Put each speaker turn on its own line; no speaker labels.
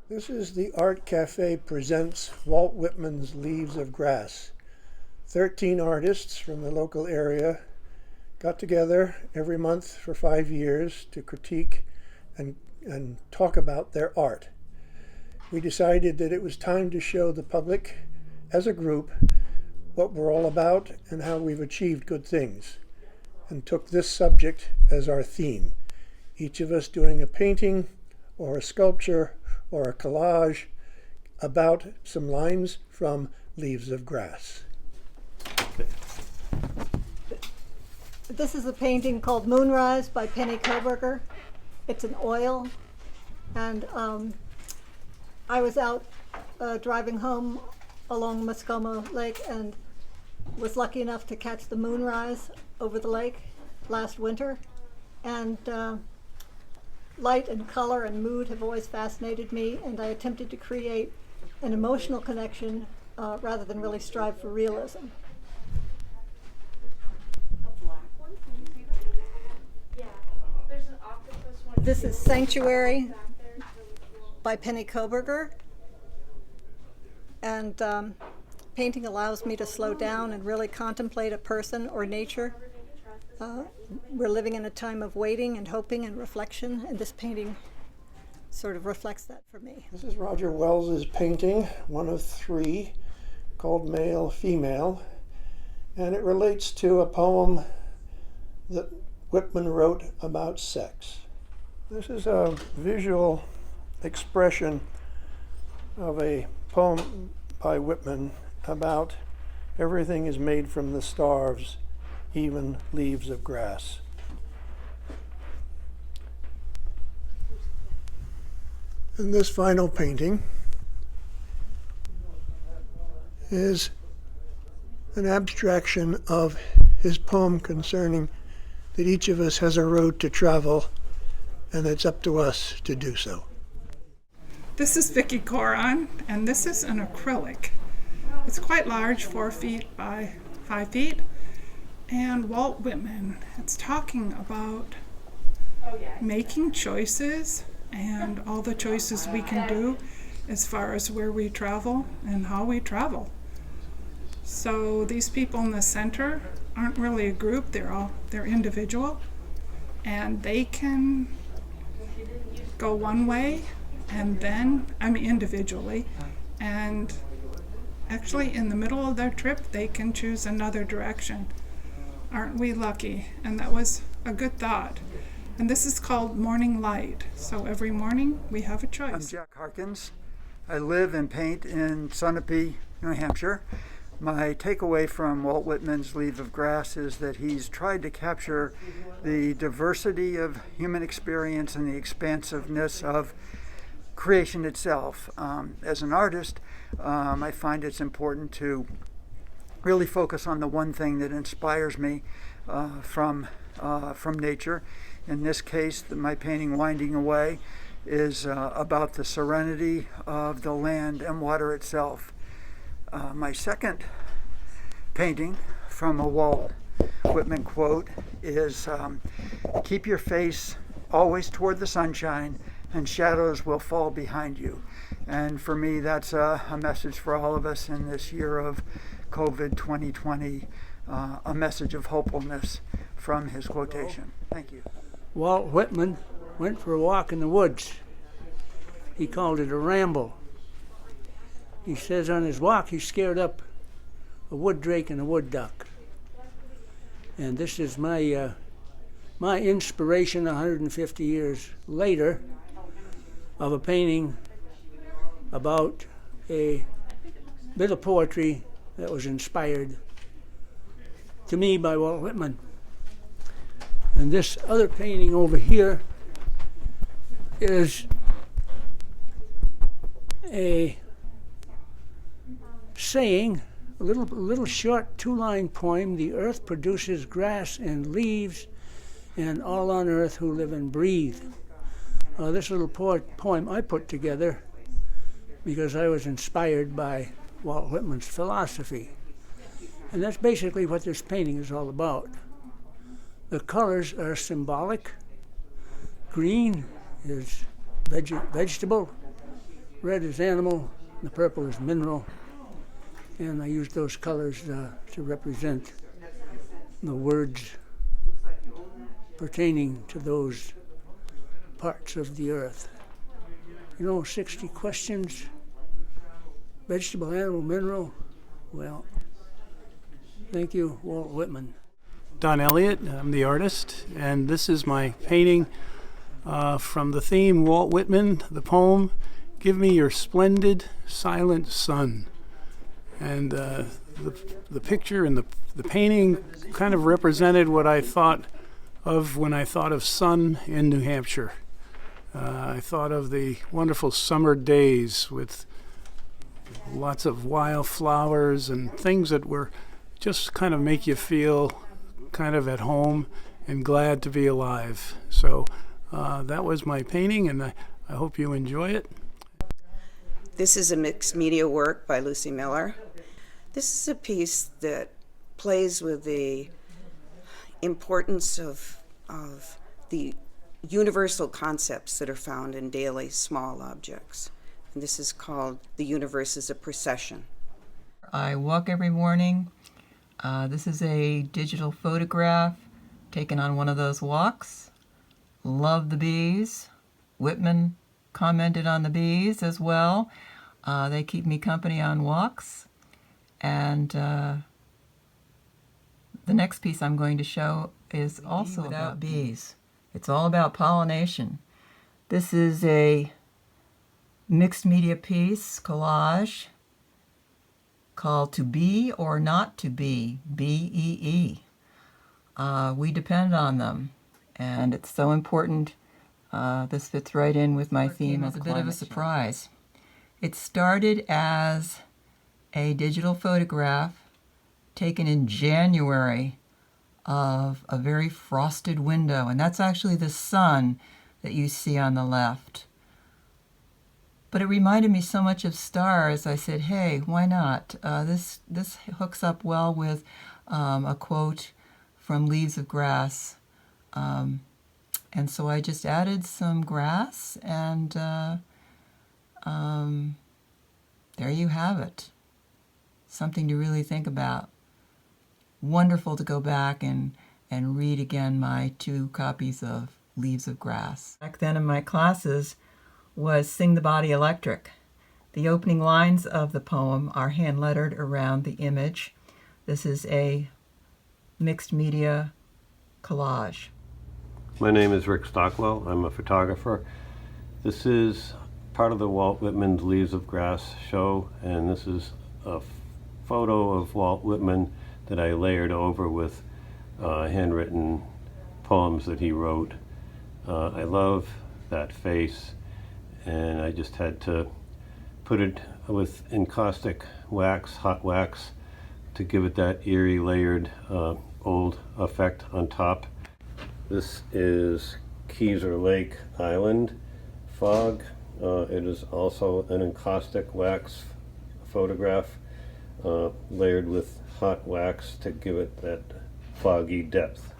This is the Art Cafe presents Walt Whitman's Leaves of Grass. 13 artists from the local area got together every month for 5 years to critique and talk about their art. We decided that it was time to show the public, as a group, what we're all about and how we've achieved good things, and took this subject as our theme. Each of us doing a painting or a sculpture or a collage about some lines from Leaves of Grass.
This is a painting called Moonrise by Coburger. It's an oil, and I was out driving home along Muskoma Lake and was lucky enough to catch the moonrise over the lake last winter. And light and color and mood have always fascinated me, and I attempted to create an emotional connection rather than really strive for realism. This is Sanctuary by Coburger, and painting allows me to slow down and really contemplate a person or nature. We're living in a time of waiting and hoping and reflection, and this painting sort of reflects that for me.
This is Roger Wells's painting, one of 3, called Male, Female, and it relates to a poem that Whitman wrote about sex. This is a visual expression of a poem by Whitman about everything is made from the stars, even leaves of grass. And this final painting is an abstraction of his poem concerning that each of us has a road to travel, and it's up to us to do so.
This is Vicki Coron, and this is an acrylic. It's quite large, 4 feet by 5 feet. And Walt Whitman, it's talking about making choices and all the choices we can do as far as where we travel and how we travel. So these people in the center aren't really a group, they're individual, and they can go one way and then, individually, and actually in the middle of their trip they can choose another direction. Aren't we lucky? And that was a good thought. And this is called Morning Light. So every morning we have a choice.
I'm Jack Harkins. I live and paint in Sunapee, New Hampshire. My takeaway from Walt Whitman's Leaves of Grass is that he's tried to capture the diversity of human experience and the expansiveness of creation itself. As an artist, I find it's important to really focus on the one thing that inspires me from nature. In this case, my painting Winding Away is about the serenity of the land and water itself. My second painting from a Walt Whitman quote is, "Keep your face always toward the sunshine and shadows will fall behind you." And for me, that's a message for all of us in this year of COVID 2020, a message of hopefulness from his quotation. Thank you.
Walt Whitman went for a walk in the woods. He called it a ramble. He says on his walk he scared up a wood drake and a wood duck. And this is my inspiration 150 years later of a painting about a bit of poetry that was inspired to me by Walt Whitman. And this other painting over here is a saying, a little short 2-line poem. The earth produces grass and leaves, and all on earth who live and breathe. This little poem I put together because I was inspired by Walt Whitman's philosophy. And that's basically what this painting is all about. The colors are symbolic. Green is vegetable. red is animal, the purple is mineral, and I used those colors to represent the words pertaining to those parts of the earth. 60 questions, vegetable, animal, mineral. Well, thank you, Walt Whitman.
Don Elliott, I'm the artist, and this is my painting from the theme Walt Whitman, the poem, "Give Me Your Splendid Silent Sun." And the picture and the painting kind of represented what I thought of when I thought of sun in New Hampshire. I thought of the wonderful summer days with lots of wildflowers and things that were just kind of make you feel kind of at home and glad to be alive. So that was my painting, and I hope you enjoy it.
This is a mixed media work by Lucy Miller. This is a piece that plays with the importance of the universal concepts that are found in daily small objects. And this is called The Universe is a Procession.
I walk every morning. This is a digital photograph taken on one of those walks. Love the bees. Whitman commented on the bees as well. They keep me company on walks. And the next piece I'm going to show is also about bees. It's all about pollination. This is a mixed media piece, collage, called To Be or Not to Be, BEE. We depend on them, and it's so important. This fits right in with my theme of climate change. It's a bit of a surprise. It started as a digital photograph taken in January of a very frosted window, and that's actually the sun that you see on the left. But it reminded me so much of stars, I said, hey, why not? This hooks up well with a quote from Leaves of Grass. And so I just added some grass, and there you have it. Something to really think about. Wonderful to go back and read again my 2 copies of Leaves of Grass. Back then in my classes was Sing the Body Electric. The opening lines of the poem are hand-lettered around the image. This is a mixed media collage.
My name is Rick Stockwell. I'm a photographer. This is part of the Walt Whitman's Leaves of Grass show, and this is a photo of Walt Whitman that I layered over with handwritten poems that he wrote. I love that face, and I just had to put it with encaustic wax, hot wax, to give it that eerie layered old effect on top. This is Keezer Lake Island fog. It is also an encaustic wax photograph layered with hot wax to give it that foggy depth.